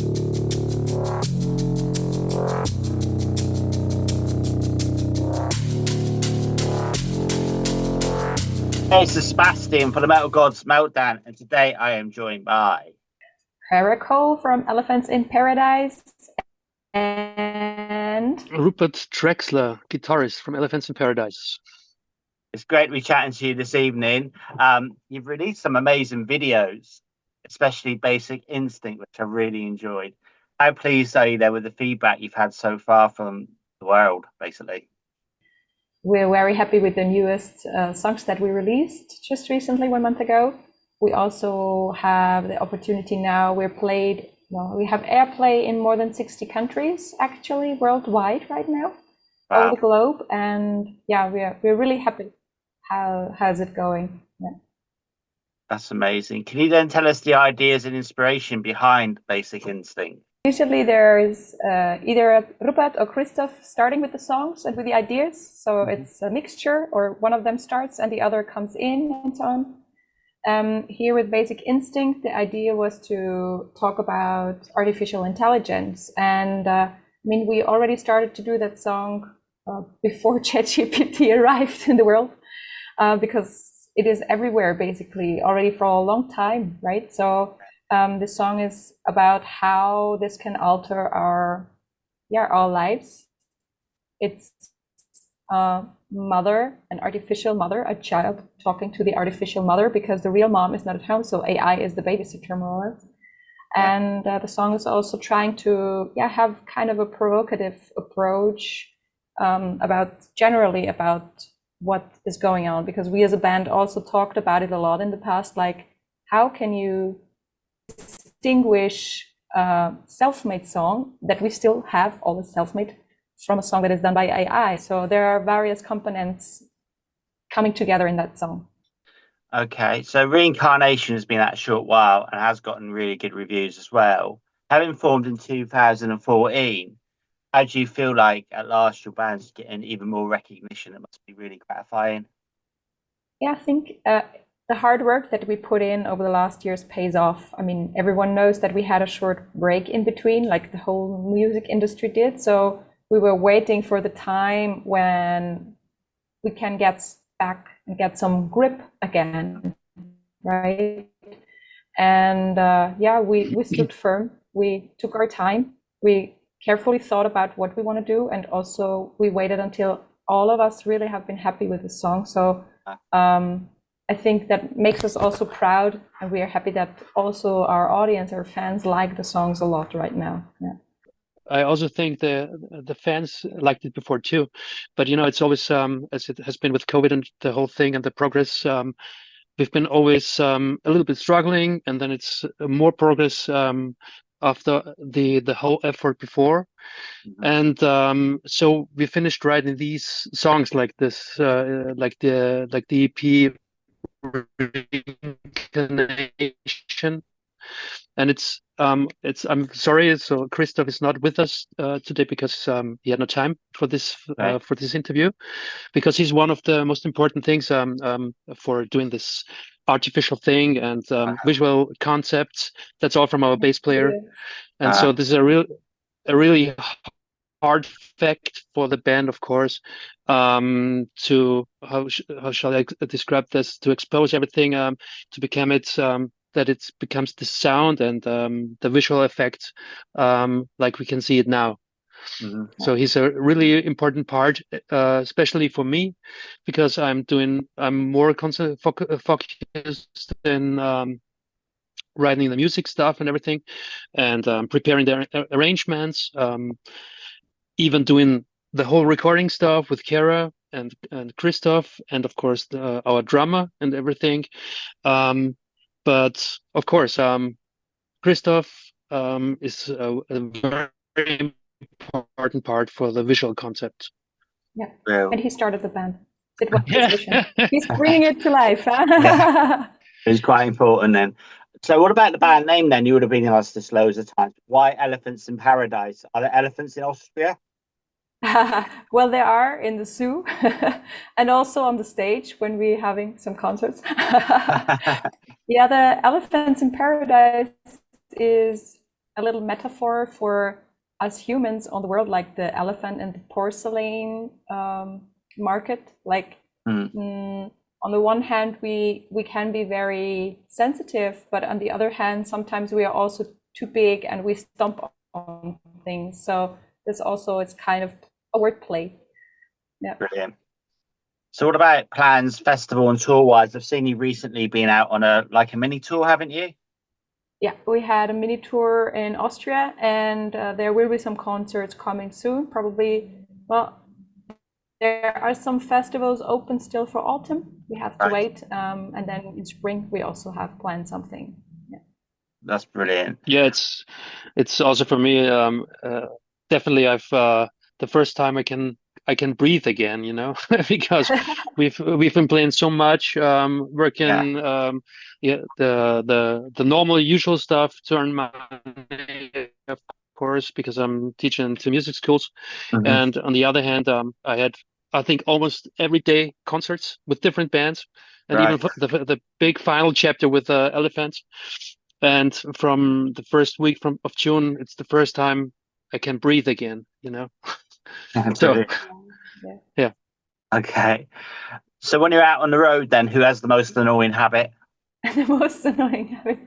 Hey, it's Sebastian for the Metal Gods Meltdown, and today I am joined by Cole from Elephants in Paradise and Rupert Drexler, guitarist from Elephants in Paradise. it's great to be chatting to you this evening. You've released some amazing videos, especially Basic Instinct, which I really enjoyed. How pleased are you there with the feedback you've had so far from the world, basically? we're very happy with the newest songs that we released just recently, 1 month ago. We also have the opportunity now, we have airplay in more than 60 countries actually worldwide right now, Wow. all the globe, and yeah, we're really happy. How's it going? Yeah. That's amazing. Can you then tell us the ideas and inspiration behind Basic Instinct? Usually there's either Rupert or Christoph starting with the songs and with the ideas. So it's a mixture, or one of them starts and the other comes in and so on. Here with Basic Instinct, the idea was to talk about artificial intelligence. And I mean, we already started to do that song before ChatGPT arrived in the world, because it is everywhere basically already for a long time, right? So the song is about how this can alter our lives. It's a mother, an artificial mother, a child talking to the artificial mother, because the real mom is not at home, so AI is the babysitter more or less. And the song is also trying to have kind of a provocative approach about what is going on, because we as a band also talked about it a lot in the past, like how can you distinguish a self-made song that we still have always self-made from a song that is done by AI. So there are various components coming together in that song. Okay, so Reincarnation has been out a short while and has gotten really good reviews as well. Having formed in 2014, how do you feel like at last your band's getting even more recognition? It must be really gratifying. Yeah, I think the hard work that we put in over the last years pays off. I mean, everyone knows that we had a short break in between, like the whole music industry did. So we were waiting for the time when we can get back and get some grip again, right? And we stood firm. We took our time. We carefully thought about what we want to do, and also we waited until all of us really have been happy with the song. So I think that makes us also proud, and we are happy that also our audience, our fans, like the songs a lot right now. Yeah. I also think the fans liked it before too, but it's always as it has been with COVID and the whole thing and the progress. We've been always a little bit struggling, and then it's more progress after the whole effort before. And so we finished writing these songs like this, like the EP Reincarnation. And I'm sorry, so Christoph is not with us today because he had no time for this interview, because he's one of the most important things for doing this artificial thing and visual concepts. That's all from our bass player, and so this is a really hard fact for the band, of course, to how shall I describe this, to expose everything to become that it becomes the sound and the visual effect like we can see it now. So he's a really important part, especially for me, because I'm more focused in writing the music stuff and everything, and preparing the arrangements, even doing the whole recording stuff with Kara and Christoph, and of course our drummer and everything. But of course, Christoph is a very important part for the visual concept. Yeah, and he started the band. It was his vision. He's bringing it to life. It's quite important then. So what about the band name then? You would have been asked this loads of times. Why Elephants in Paradise? Are there elephants in Austria? Well, there are in the zoo and also on the stage when we're having some concerts. Yeah, the Elephants in Paradise is a little metaphor for us humans on the world, like the elephant and the porcelain market. Like on the one hand, we can be very sensitive, but on the other hand, sometimes we are also too big and we stomp on things. So this also is kind of a wordplay. Yeah. Brilliant. So what about plans, festival and tour wise? I've seen you recently been out on a mini tour, haven't you? Yeah, we had a mini tour in Austria, and there will be some concerts coming soon. Probably, well, there are some festivals open still for autumn. We have to wait, and then in spring we also have planned something. Yeah, that's brilliant. Yeah, it's also for me. Definitely, I've the first time I can breathe again, you know, because we've been playing so much, working, the normal usual stuff to earn money, of course, because I'm teaching to music schools, and on the other hand, I had, I think, almost every day concerts with different bands, and even the big final chapter with Elephants, and from the first week of June, it's the first time I can breathe again, you know. So, yeah. Okay. So when you're out on the road, then who has the most annoying habit? The most annoying habit.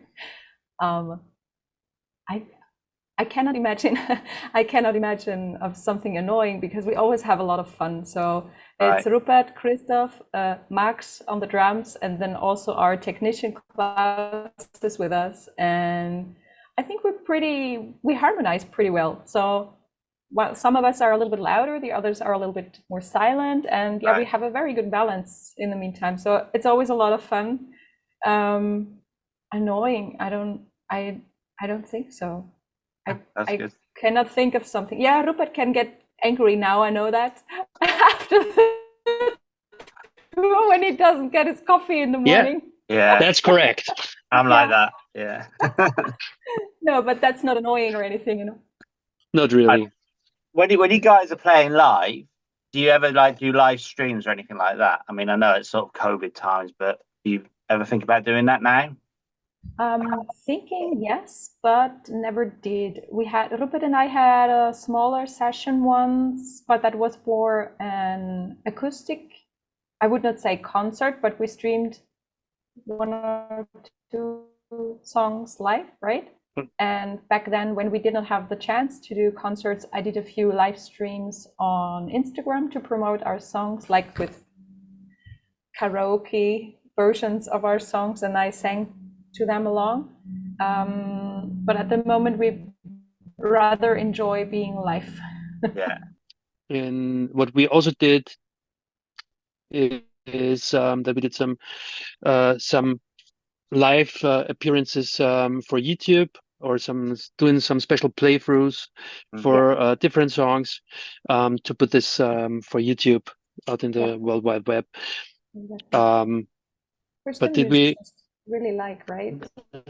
I cannot imagine. I cannot imagine of something annoying because we always have a lot of fun. So it's Rupert, Christoph, Max on the drums, and then also our technician Klaus is with us. And I think we harmonize pretty well. So while some of us are a little bit louder, the others are a little bit more silent, and we have a very good balance in the meantime. So it's always a lot of fun. Annoying? I don't think so. I cannot think of something. Yeah, Rupert can get angry now. I know that after when he doesn't get his coffee in the morning. Yeah, that's correct. I'm like that. Yeah. No, but that's not annoying or anything, you know. Not really. When you guys are playing live, do you ever do live streams or anything like that? I mean, I know it's sort of COVID times, but do you ever think about doing that now? Thinking yes, but never did. Rupert and I had a smaller session once, but that was for an acoustic, I would not say concert, but we streamed 1 or 2 songs live, right? And back then, when we did not have the chance to do concerts, I did a few live streams on Instagram to promote our songs, like with karaoke versions of our songs, and I sang to them along. But at the moment, we rather enjoy being live. Yeah. And what we also did is that we did some live appearances for YouTube, or doing some special playthroughs for different songs, to put this for YouTube out in the World Wide Web. But did we really like, right?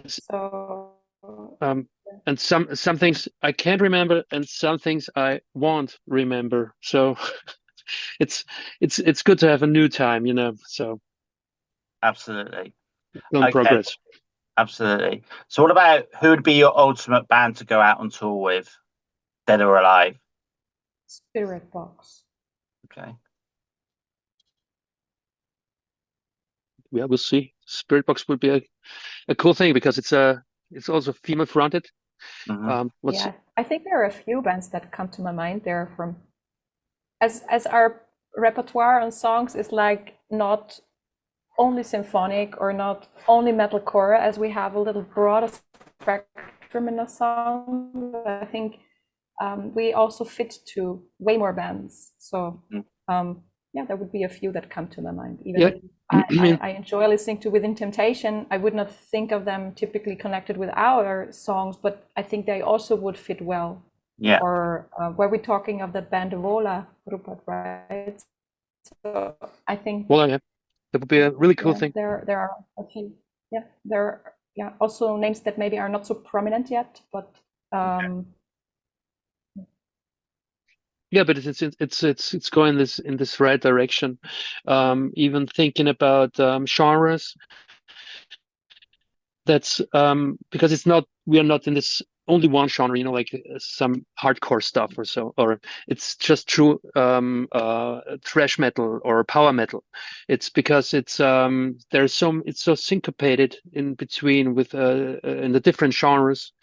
So and some things I can't remember, and some things I won't remember. So it's good to have a new time, you know. So absolutely, progress. Absolutely. So what about, who would be your ultimate band to go out on tour with, dead or alive? Spiritbox. Okay. Yeah, we'll see. Spiritbox would be a cool thing, because it's also female fronted. Yeah, I think there are a few bands that come to my mind. They're from, as our repertoire on songs is like not only symphonic or not only metalcore, as we have a little broader spectrum in a song. I think we also fit to way more bands. So yeah, there would be a few that come to my mind. Even I enjoy listening to Within Temptation. I would not think of them typically connected with our songs, but I think they also would fit well. Yeah. Or were we talking of the band Vola, Rupert, right? So I think that would be a really cool thing. There are a few. Yeah, there are also names that maybe are not so prominent yet, but yeah, but it's going in this right direction. Even thinking about genres. That's because we are not in this only one genre, you know, like some hardcore stuff or so, or it's just true thrash metal or power metal. It's because it's it's so syncopated in between with in the different genres,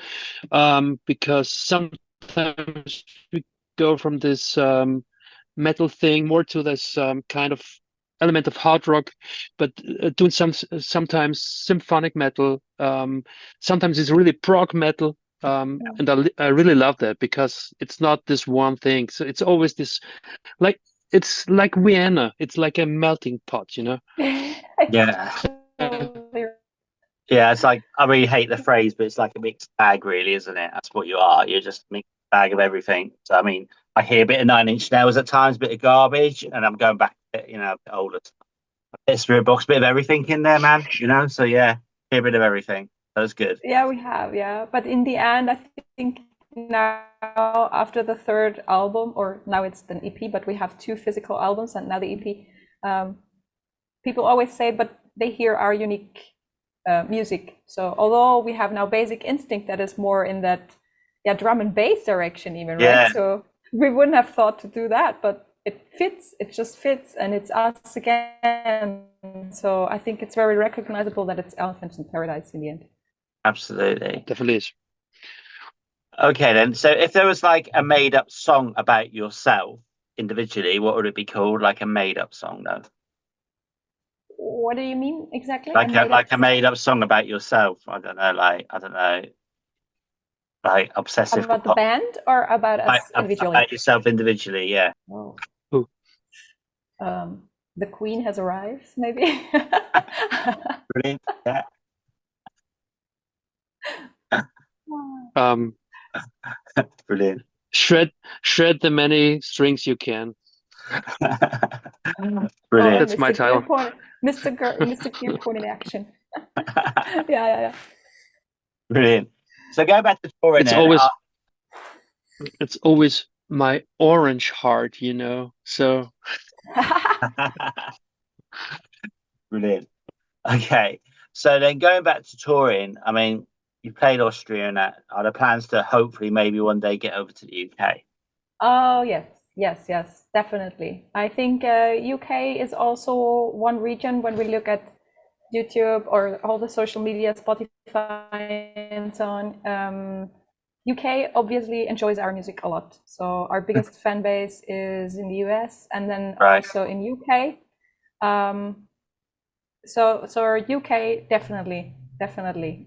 because sometimes we go from this metal thing more to this kind of element of hard rock, but doing sometimes symphonic metal. Sometimes it's really prog metal, and I really love that because it's not this one thing. So it's always this, like it's like Vienna. It's like a melting pot, you know. Yeah. Yeah, it's like, I really hate the phrase, but it's like a mixed bag, really, isn't it? That's what you are. You're just a mixed bag of everything. So, I mean, I hear a bit of Nine Inch Nails at times, a bit of garbage, and I'm going back, you know, a bit older. A bit of Spirit Box, bit of everything in there, man. You know, so yeah, hear a bit of everything. That was good. Yeah, we have, yeah. But in the end, I think now after the third album, or now it's an EP, but we have 2 physical albums and now the EP, people always say, but they hear our unique music. So although we have now Basic Instinct that is more in that drum and bass direction even, Yeah. right? So we wouldn't have thought to do that, but it fits, it just fits, and it's us again. So I think it's very recognizable that it's Elephants in Paradise in the end. Absolutely. Definitely is. Okay, then. So if there was like a made up song about yourself individually, what would it be called? Like a made up song, though? What do you mean exactly? Like a made up song about yourself. I don't know, like obsessive About the band or about us individually? About yourself individually, yeah. Oh. Ooh. The Queen has arrived, maybe. Brilliant. Yeah. Brilliant. Shred the many strings you can. Brilliant. That's my title. Mr. Gearporn in action. Yeah. Brilliant. So go back to touring. It's always my orange heart, you know. So brilliant. Okay. So then going back to touring, I mean, you played Austria and that. Are there plans to hopefully maybe one day get over to the UK? Oh, yes, definitely. I think UK is also one region when we look at YouTube or all the social media, Spotify and so on. UK obviously enjoys our music a lot. So our biggest fan base is in the US and then also in UK. So our UK definitely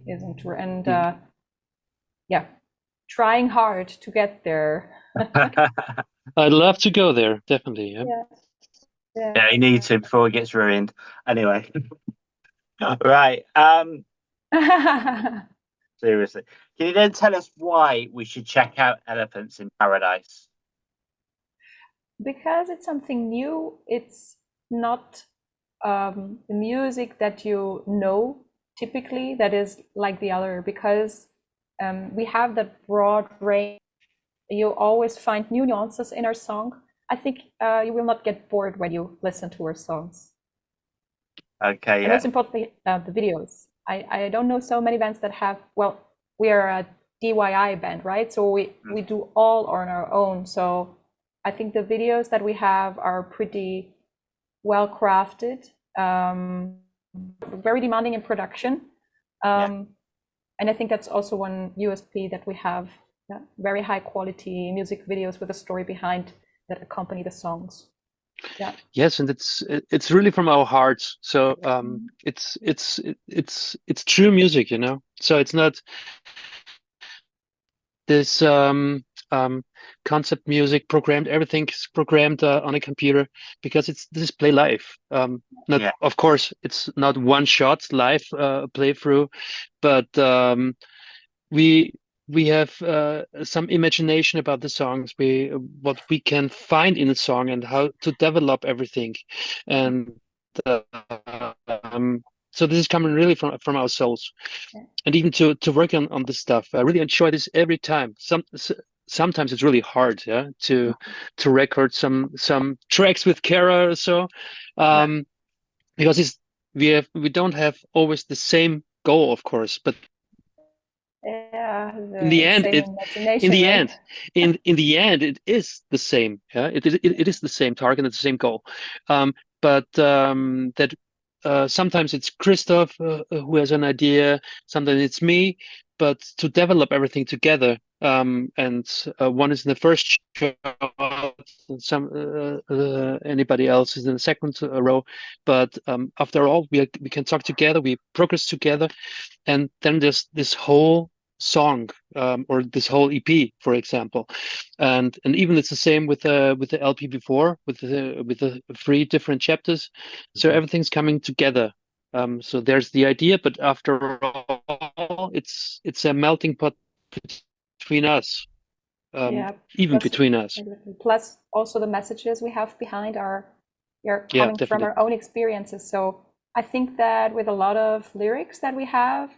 is on tour, and trying hard to get there. I'd love to go there, definitely. Yeah, you need to before it gets ruined. Anyway. Right. Seriously. Can you then tell us why we should check out Elephants in Paradise? Because it's something new. It's not the music that you know typically that is like the other, because we have that broad range. You always find new nuances in our song. I think you will not get bored when you listen to our songs. Okay, yeah. And most importantly, the videos. I don't know so many bands that have, well, we are a DIY band, right? So we do all on our own. So I think the videos that we have are pretty well crafted, very demanding in production. And I think that's also one USP that we have, very high quality music videos with a story behind that accompany the songs. Yeah. Yes, and it's really from our hearts. So it's true music, you know. So it's not this concept music programmed. Everything's programmed on a computer because it's display live. Of course, it's not one shot live playthrough, but we have some imagination about the songs, what we can find in a song and how to develop everything, and so this is coming really from our souls, and even to work on this stuff. I really enjoy this every time. Sometimes it's really hard, to record some tracks with Kara or so, because we don't have always the same goal, of course, but Yeah, In the end, insane it imagination, right? in the end, it is the same. Yeah, it is the same target, and the same goal. But that sometimes it's Christoph who has an idea, sometimes it's me. But to develop everything together, and one is in the first shot, and anybody else is in the second row. But after all, we can talk together, we progress together, and then there's this whole song, or this whole EP, for example, and even it's the same with the LP before, with the three different chapters. So everything's coming together. So there's the idea, but after all, it's a melting pot between us, Yeah. even between us. Plus, also the messages we have behind are Yeah, coming from definitely. our own experiences. So I think that with a lot of lyrics that we have,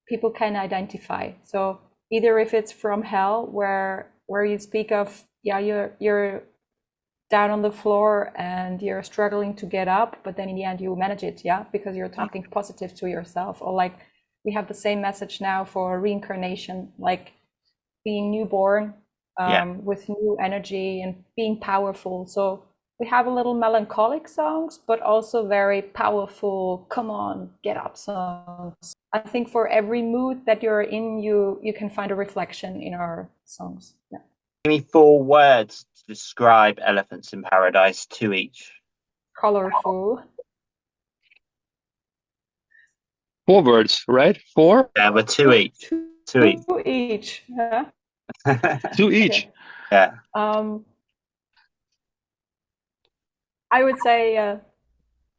people can identify. So either if it's From Hell, where you speak of, yeah, you're down on the floor and you're struggling to get up, but then in the end you manage it, yeah, because you're talking positive to yourself. Or like we have the same message now for Reincarnation, like being newborn, with new energy and being powerful. So we have a little melancholic songs, but also very powerful, come on, get up songs. I think for every mood that you're in, you can find a reflection in our songs. Yeah. Give me 4 words to describe Elephants in Paradise, 2 each. Colorful. 4 words, right? 4? Yeah, but 2 each. 2 each. 2 each. Yeah. 2 each. Okay. Yeah. I would say,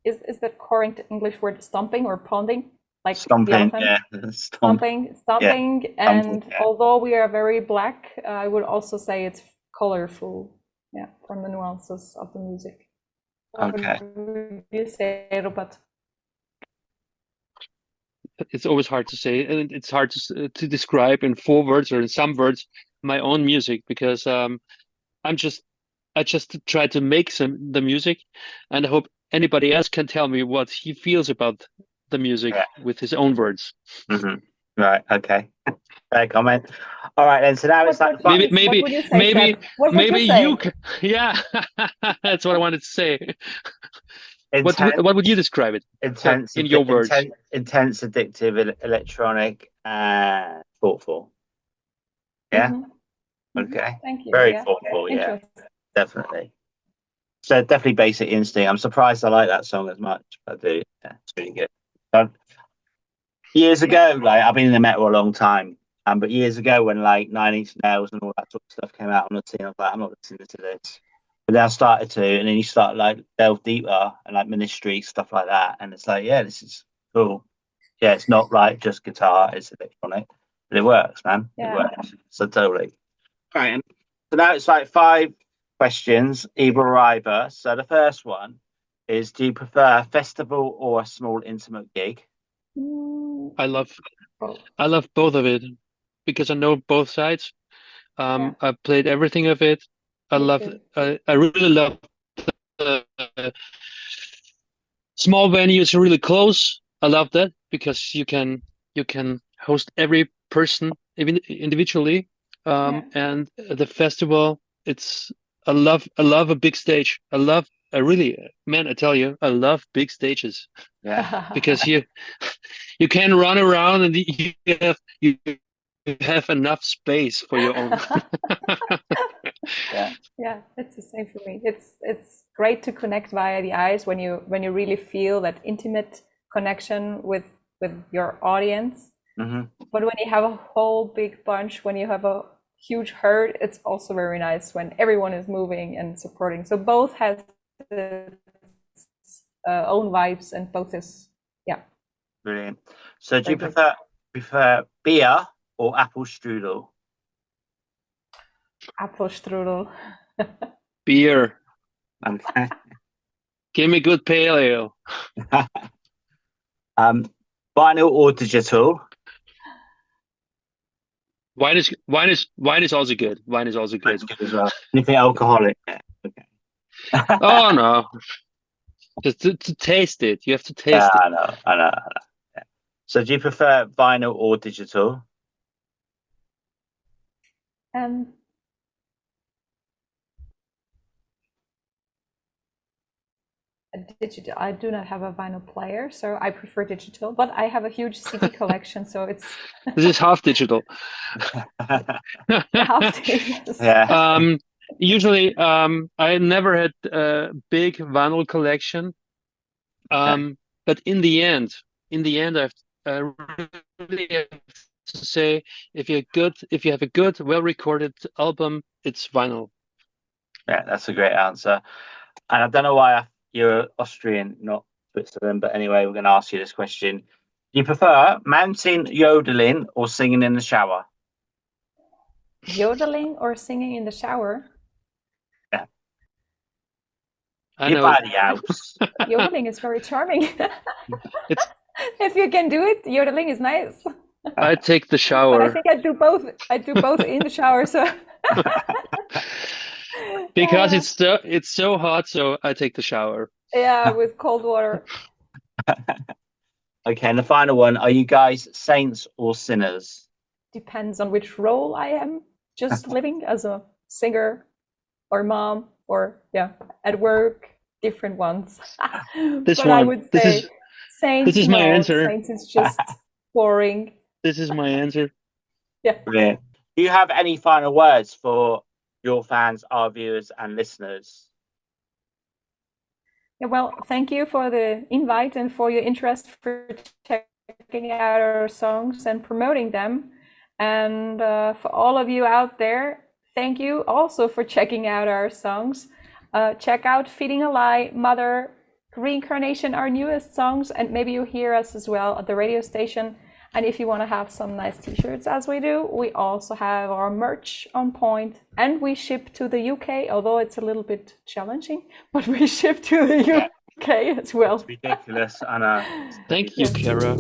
is the current English word stomping or pounding? Like Stomping, the yeah. stomping, Yeah. and Yeah. although we are very black, I would also say it's colorful. Yeah, from the nuances of the music. Okay. What would you say, Robert? It's always hard to say, and it's hard to describe in 4 words or in some words my own music, because I just try to make the music, and I hope anybody else can tell me what he feels about the music with his own words. Right. Okay. Fair comment. All right then. So now it's like maybe what would you say, Seb? What would maybe you say? you can, yeah. That's what I wanted to say. intense, What would you describe it in your words? intense, addictive, electronic, and thoughtful. Yeah. Okay. Thank you. Very Yeah. thoughtful. Yeah. Interesting. Definitely. So definitely Basic Instinct. I'm surprised I like that song as much. I do. Yeah, it's really good. Years ago, like I've been in the metal a long time, but years ago when like 9 Inch Nails and all that sort of stuff came out on the scene, I was like, I'm not listening to this. But then I started to, and then you start like delve deeper and like Ministry stuff like that, and it's like, yeah, this is cool. Yeah, it's not like just guitar; it's electronic, but it works, man. Yeah. It works. So totally. All right, and so now it's like 5 questions, either or either. So the first one is: do you prefer a festival or a small intimate gig? I love both of it, because I know both sides. I've played everything of it. I really love the small venues, really close. I love that, because you can host every person even individually. And the festival, I love a big stage. I really, man, I tell you, I love big stages. Yeah. Because you can run around, and you have enough space for your own. Yeah, it's the same for me. It's great to connect via the eyes when you really feel that intimate connection with your audience. But when you have a whole big bunch, when you have a huge herd, it's also very nice when everyone is moving and supporting. So both has its own vibes, and both is, yeah. Brilliant. So do you prefer beer or apple strudel? Apple strudel. Beer. Okay. Give me good pale ale. Vinyl or digital? Wine is also good. Wine is also good. It's good as well. Anything alcoholic? Yeah. Okay. Oh no. Just to taste it. You have to taste it. I know. Yeah. So do you prefer vinyl or digital? Digital. I do not have a vinyl player, so I prefer digital, but I have a huge CD collection, so it's This is half digital. half day, yes. Yeah. Usually, I never had a big vinyl collection. But in the end, I really have to say, if you have a good, well-recorded album, it's vinyl. Yeah, that's a great answer. And I don't know why you're Austrian, not Switzerland, but anyway, we're going to ask you this question. Do you prefer mountain yodeling or singing in the shower? Yodeling or singing in the shower? Yeah. I Your know. body house. Yodeling is very charming. It's If you can do it, yodeling is nice. I take the shower. But I think I do both. I do both in the shower, so because it's so hot, so I take the shower. Yeah, with cold water. Okay, and the final one, are you guys saints or sinners? Depends on which role I am just living, as a singer or mom or at work, different ones. This but one, I would say saints. this is my answer. Saints is just boring. This is my answer. Yeah. Brilliant. Do you have any final words for your fans, our viewers and listeners? Yeah, well, thank you for the invite and for your interest for checking out our songs and promoting them. And for all of you out there, thank you also for checking out our songs. Check out Feeding a Lie, Mother, Reincarnation, our newest songs, and maybe you hear us as well at the radio station. And if you want to have some nice t-shirts as we do, we also have our merch on point, and we ship to the UK, although it's a little bit challenging, but we ship to the UK as well. It's ridiculous, I know. Thank you, Kara.